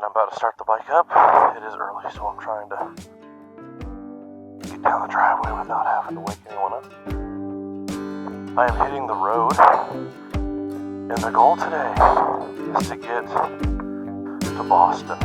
and I'm about to start the bike up. It is early, so I'm trying to get down the driveway without having to wake anyone up. I am hitting the road, and the goal today is to get to Boston.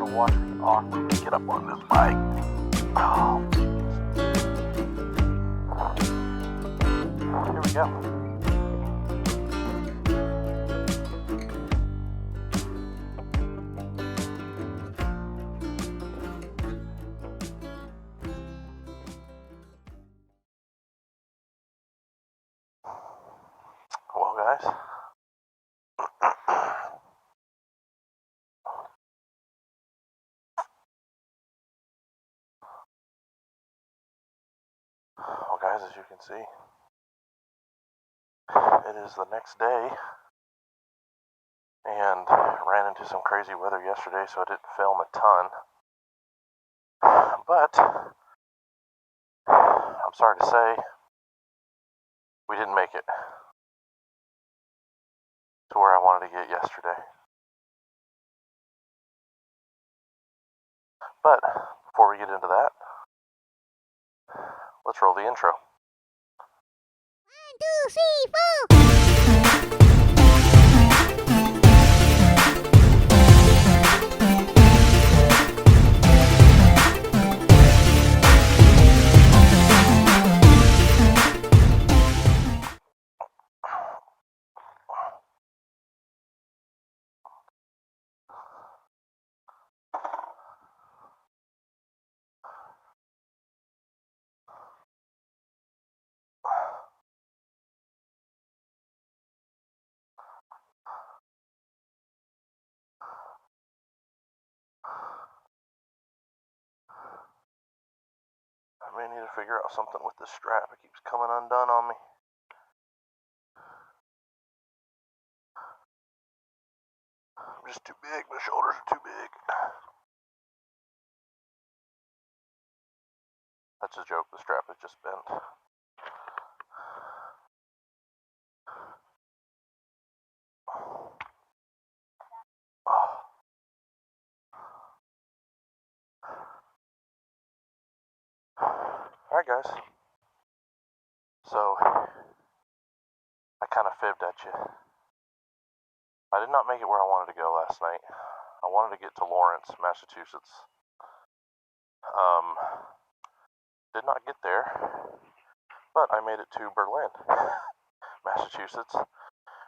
Watch me awkwardly get up on this bike. Oh, here we go. Well, guys. Well, guys, as you can see, it is the next day, and ran into some crazy weather yesterday, so I didn't film a ton. But I'm sorry to say, we didn't make it to where I wanted to get yesterday. But before we get into that, let's roll the intro. 1, 2, 3, 4. I may need to figure out something with this strap. It keeps coming undone on me. I'm just too big. My shoulders are too big. That's a joke. The strap is just bent. Alright, guys. So, I kind of fibbed at you. I did not make it where I wanted to go last night. I wanted to get to Lawrence, Massachusetts. Did not get there, but I made it to Berlin, Massachusetts,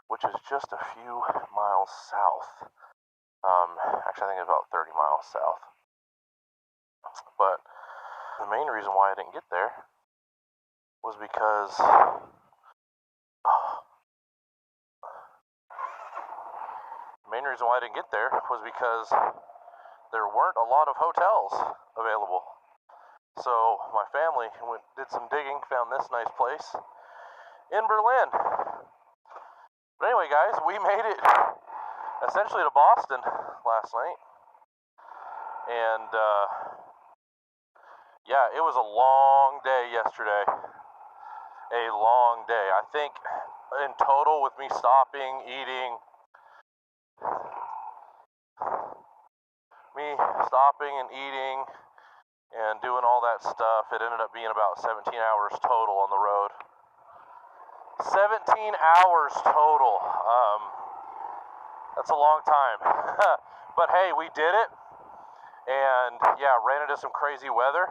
which is just a few miles south. Actually, I think it's about 30 miles south. But the main reason why I didn't get there was because there weren't a lot of hotels available. So my family did some digging, found this nice place in Berlin. But anyway, guys, we made it essentially to Boston last night. And yeah, it was a long day yesterday. A long day. I think in total, with me stopping, eating, and doing all that stuff, it ended up being about 17 hours total on the road. 17 hours total. That's a long time. But hey, we did it. And yeah, ran into some crazy weather.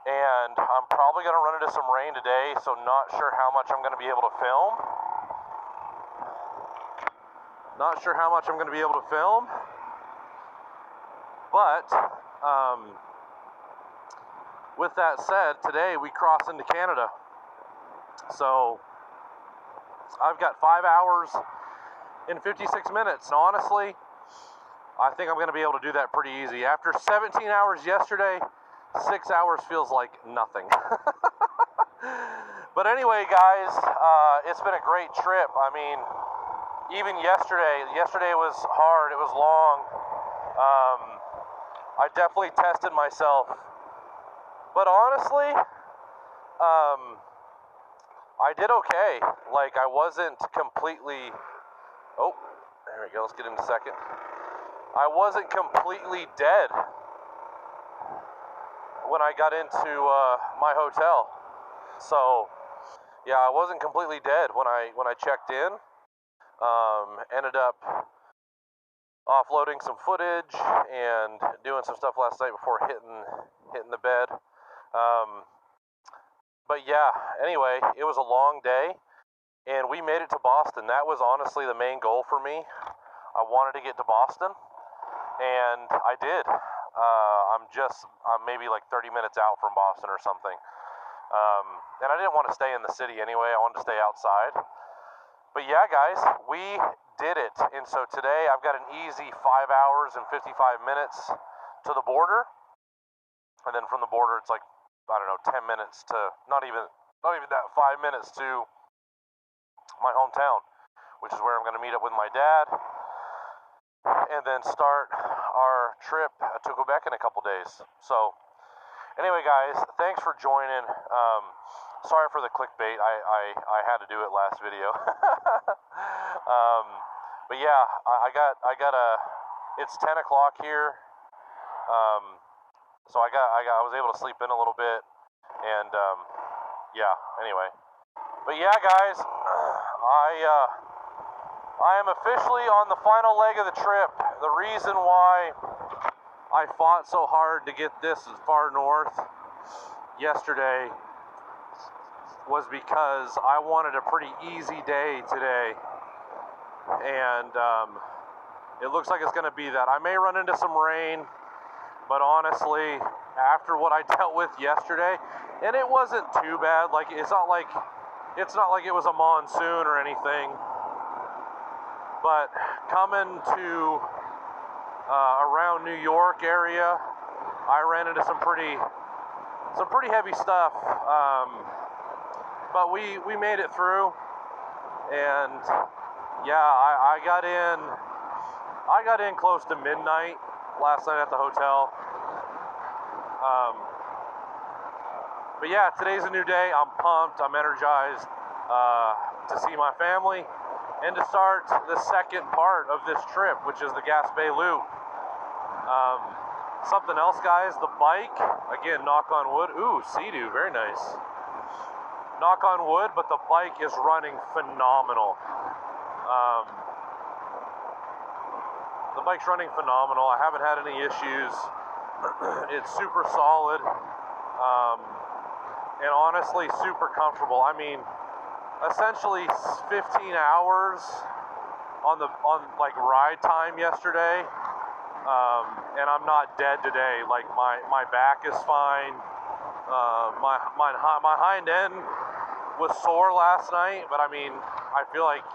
And I'm probably going to run into some rain today, so not sure how much I'm going to be able to film. But, with that said, today we cross into Canada. So, I've got 5 hours and 56 minutes. And honestly, I think I'm going to be able to do that pretty easy. After 17 hours yesterday, 6 hours feels like nothing. But anyway, guys, it's been a great trip. I mean, even yesterday was hard. It was long. I definitely tested myself. But honestly, I did okay. Like, I wasn't completely... Oh, there we go. Let's get in a second. I wasn't completely dead when I got into my hotel. So, yeah, I wasn't completely dead when I checked in. Ended up offloading some footage and doing some stuff last night before hitting the bed. But yeah, anyway, it was a long day, and we made it to Boston. That was honestly the main goal for me. I wanted to get to Boston, and I did. I'm maybe like 30 minutes out from Boston or something. And I didn't want to stay in the city anyway. I wanted to stay outside. But yeah, guys, we did it. And so today I've got an easy 5 hours and 55 minutes to the border. And then from the border, it's like, I don't know, 10 minutes to, not even that, 5 minutes to my hometown, which is where I'm going to meet up with my dad and then start our trip to Quebec in a couple days. So anyway, guys, thanks for joining. Sorry for the clickbait. I had to do it last video. But yeah, it's 10 o'clock here. So I was able to sleep in a little bit, and yeah. Anyway, but yeah, guys, I am officially on the final leg of the trip. The reason why I fought so hard to get this far north yesterday was because I wanted a pretty easy day today, and it looks like it's going to be that. I may run into some rain, but honestly, after what I dealt with yesterday, and it wasn't too bad. Like, it's not like it was a monsoon or anything. But coming to around New York area, I ran into some pretty heavy stuff. But we made it through, and yeah, I got in close to midnight last night at the hotel. But yeah, today's a new day. I'm pumped. I'm energized to see my family and to start the second part of this trip, which is the Gaspé loop. Something else, guys, the bike, again, knock on wood. Ooh, Sea-Doo, very nice. Knock on wood, but the bike is running phenomenal. The bike's running phenomenal. I haven't had any issues. It's super solid. And honestly, super comfortable. I mean, essentially 15 hours on like ride time yesterday, and I'm not dead today. Like my back is fine. My hind end was sore last night, but I mean, I feel like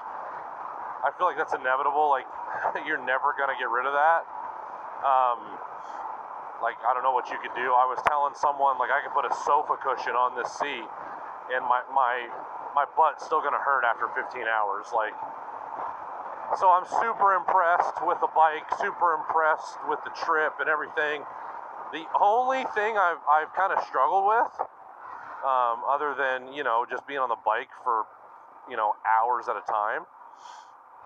that's inevitable. Like, you're never gonna get rid of that. Like, I don't know what you could do. I was telling someone, like, I could put a sofa cushion on this seat, and my butt's still gonna hurt after 15 hours. Like, so I'm super impressed with the bike, super impressed with the trip and everything. The only thing I've kind of struggled with, other than, you know, just being on the bike for, you know, hours at a time,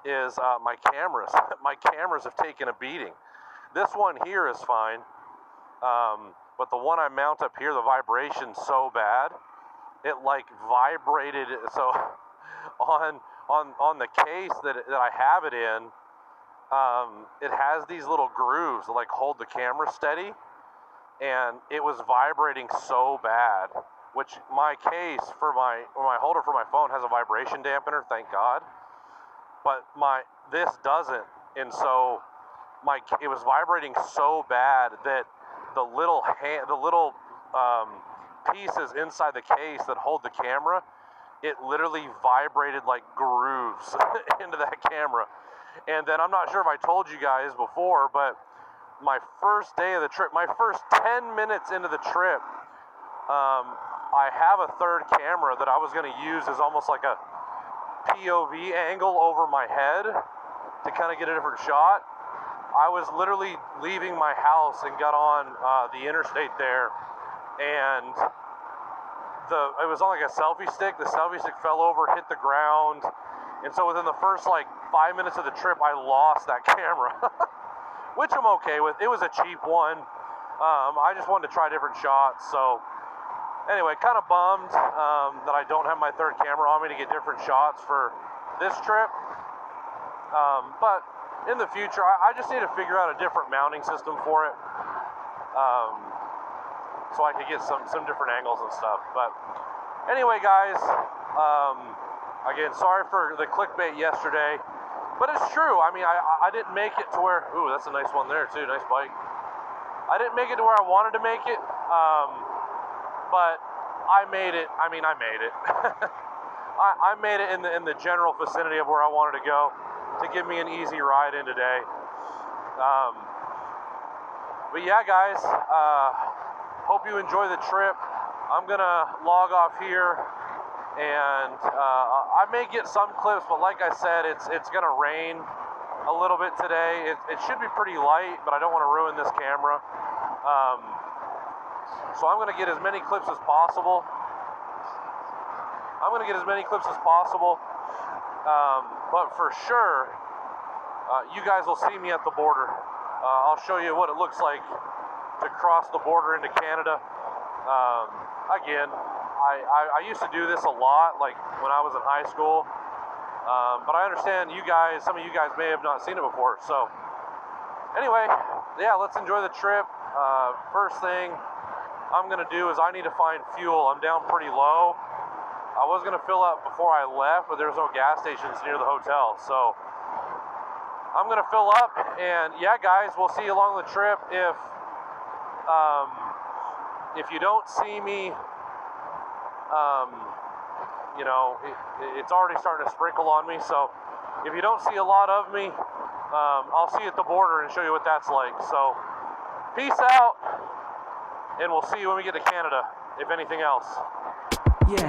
is my cameras. My cameras have taken a beating. This one here is fine. But the one I mount up here, the vibration's so bad, it like vibrated. So on the case that I have it in, it has these little grooves that like hold the camera steady, and it was vibrating so bad. Which my case for my holder for my phone has a vibration dampener, thank God. But this doesn't, and so it was vibrating so bad that the little pieces inside the case that hold the camera, it literally vibrated like grooves into that camera. And then I'm not sure if I told you guys before, but my first day of the trip, my first 10 minutes into the trip, I have a third camera that I was going to use as almost like a POV angle over my head to kind of get a different shot. I was literally leaving my house and got on the interstate there, and it was on like a selfie stick. The selfie stick fell over, hit the ground, and so within the first like 5 minutes of the trip, I lost that camera, which I'm okay with. It was a cheap one. I just wanted to try different shots. So anyway, kind of bummed that I don't have my third camera on me to get different shots for this trip. But in the future, I just need to figure out a different mounting system for it, so I could get some different angles and stuff. But anyway, guys, again, sorry for the clickbait yesterday, but it's true. I mean, I didn't make it to where, ooh, that's a nice one there too, nice bike. I didn't make it to where I wanted to make it, but I made it. I mean, I made it. I made it in the general vicinity of where I wanted to go, to give me an easy ride in today. But yeah, guys, hope you enjoy the trip. I'm gonna log off here, and I may get some clips, but like I said, it's gonna rain a little bit today. It should be pretty light, but I don't want to ruin this camera. So I'm gonna get as many clips as possible. But for sure, you guys will see me at the border. I'll show you what it looks like to cross the border into Canada. Again, I used to do this a lot, like when I was in high school. But I understand some of you guys may have not seen it before. So anyway, yeah, let's enjoy the trip. First thing I'm gonna do is I need to find fuel. I'm down pretty low. I was gonna fill up before I left, but there's no gas stations near the hotel, so I'm gonna fill up. And yeah, guys, we'll see you along the trip. If you don't see me, you know, it's already starting to sprinkle on me. So if you don't see a lot of me, I'll see you at the border and show you what that's like. So peace out, and we'll see you when we get to Canada, if anything else. Yeah.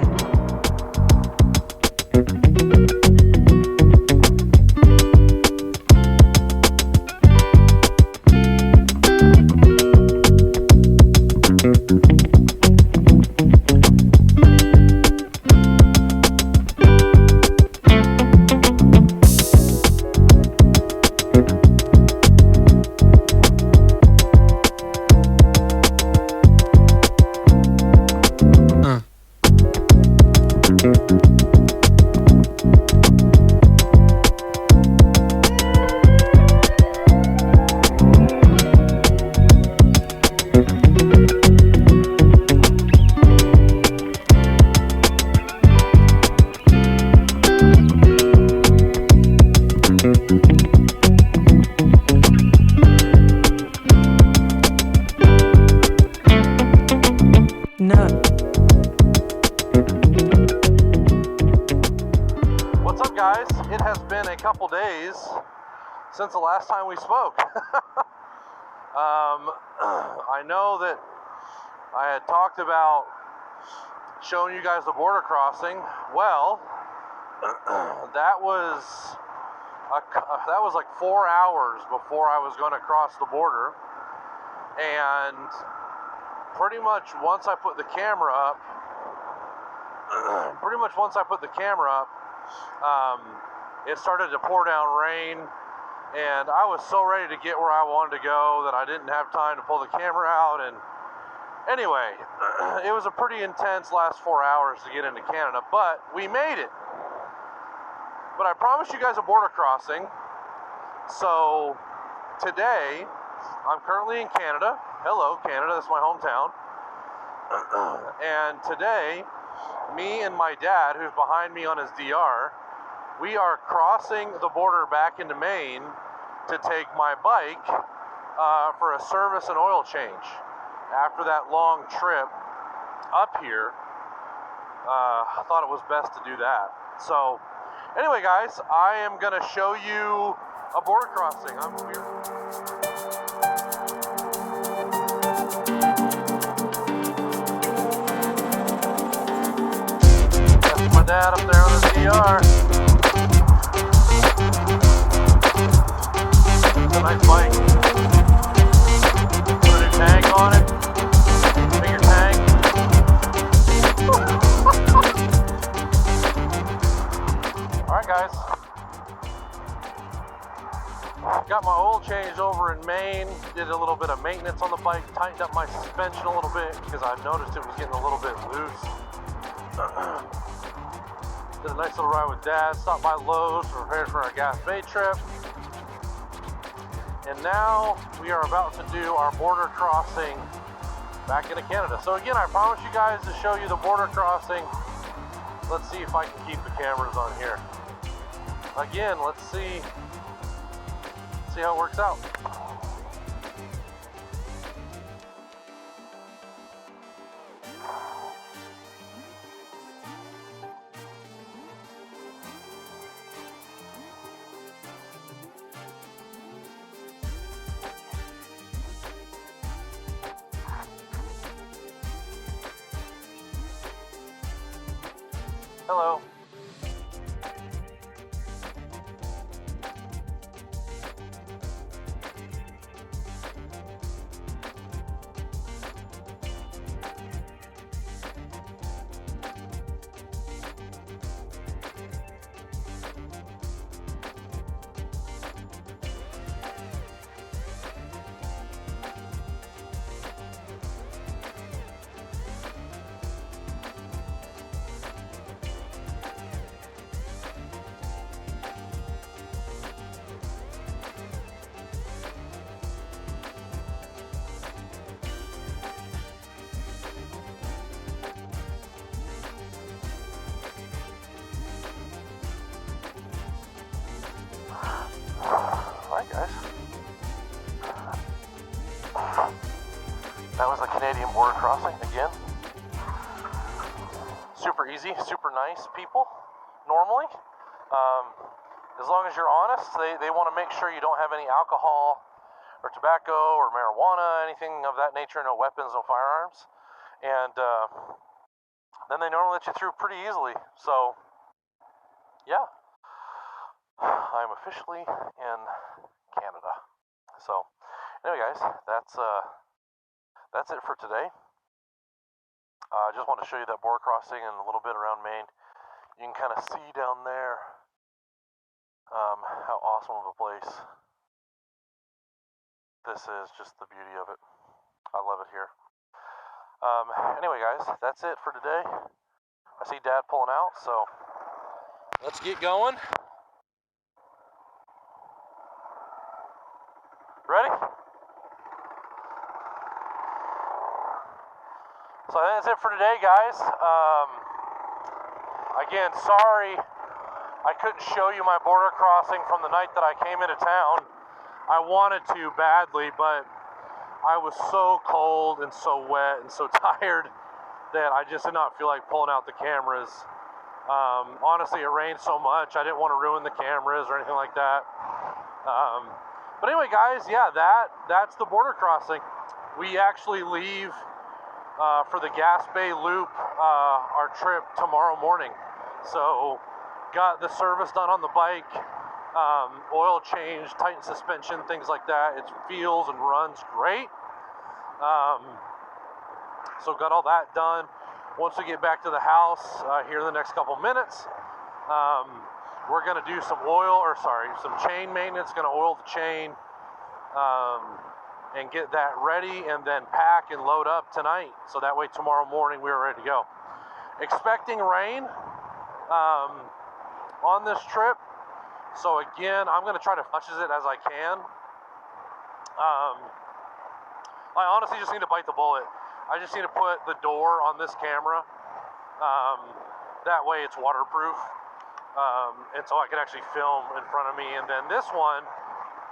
No. What's up, guys? It has been a couple days since the last time we spoke. I know that I had talked about showing you guys the border crossing. Well, that was like 4 hours before I was going to cross the border, and pretty much once I put the camera up, it started to pour down rain, and I was so ready to get where I wanted to go that I didn't have time to pull the camera out. And anyway, it was a pretty intense last 4 hours to get into Canada, but we made it. But I promised you guys a border crossing. So today, I'm currently in Canada. Hello, Canada, that's my hometown. And today, me and my dad, who's behind me on his DR, we are crossing the border back into Maine to take my bike for a service and oil change. After that long trip up here, I thought it was best to do that. So anyway, guys, I am going to show you A border crossing. I'm weird. That's my dad up there on his VR. It's a nice bike. Put a new tag on it. Finger tag. Alright guys. Got my oil changed over in Maine. Did a little bit of maintenance on the bike. Tightened up my suspension a little bit because I noticed it was getting a little bit loose. Did a nice little ride with Dad. Stopped by Lowe's, prepared for our Gaspé trip. And now we are about to do our border crossing back into Canada. So again, I promised you guys to show you the border crossing. Let's see if I can keep the cameras on here. Again, let's see how it works out. Hello. Alright guys, that was the Canadian border crossing again. Super easy, super nice people, normally. As long as you're honest, they want to make sure you don't have any alcohol or tobacco or marijuana, anything of that nature, no weapons, no firearms. And then they normally let you through pretty easily. So, yeah. I'm officially in Canada. So, anyway, guys, that's it for today. I just want to show you that border crossing and a little bit around Maine. You can kind of see down there how awesome of a place this is. Just the beauty of it. I love it here. Anyway, guys, that's it for today. I see Dad pulling out, so let's get going. Ready? So that's it for today, guys. Again, sorry I couldn't show you my border crossing from the night that I came into town. I wanted to badly, but I was so cold and so wet and so tired that I just did not feel like pulling out the cameras. Honestly, it rained so much, I didn't want to ruin the cameras or anything like that. But anyway, guys, yeah, that's the border crossing. We actually leave for the Gaspé loop, our trip tomorrow morning. So, got the service done on the bike, oil change, tightened suspension, things like that. It feels and runs great. So got all that done. Once we get back to the house here in the next couple minutes, we're going to do some some chain maintenance. Going to oil the chain and get that ready, and then pack and load up tonight. So that way tomorrow morning we're ready to go. Expecting rain on this trip. So again, I'm going to try to much as it as I can. I honestly just need to bite the bullet. I just need to put the door on this camera. That way it's waterproof. And so I can actually film in front of me. And then this one,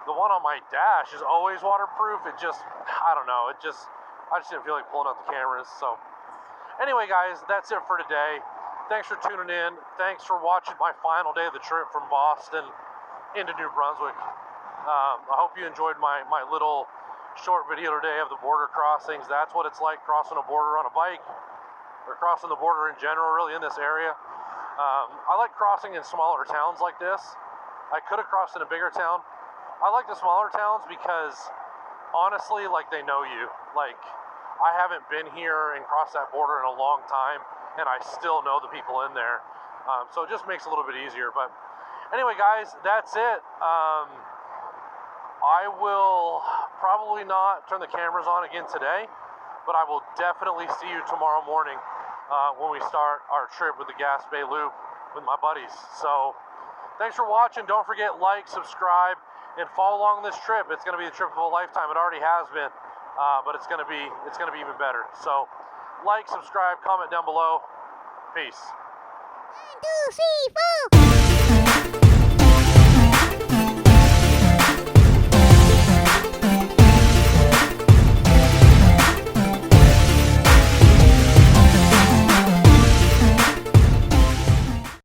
the one on my dash, is always waterproof. I don't know. I just didn't feel like pulling out the cameras. So anyway, guys, that's it for today. Thanks for tuning in. Thanks for watching my final day of the trip from Boston into New Brunswick. I hope you enjoyed my little short video today of the border crossings. That's what it's like crossing a border on a bike, or crossing the border in general, really, in this area. I like crossing in smaller towns like this. I could have crossed in a bigger town. I like the smaller towns because, honestly, like, they know you. Like, I haven't been here and crossed that border in a long time, and I still know the people in there. So it just makes it a little bit easier. But anyway, guys, that's it. I will probably not turn the cameras on again today, but I will definitely see you tomorrow morning when we start our trip with the Gaspé Loop with my buddies. So thanks for watching. Don't forget, like, subscribe, and follow along this trip. It's going to be the trip of a lifetime. It already has been, but it's going to be even better. So like, subscribe, comment down below. Peace. 1, 2, 3, 4.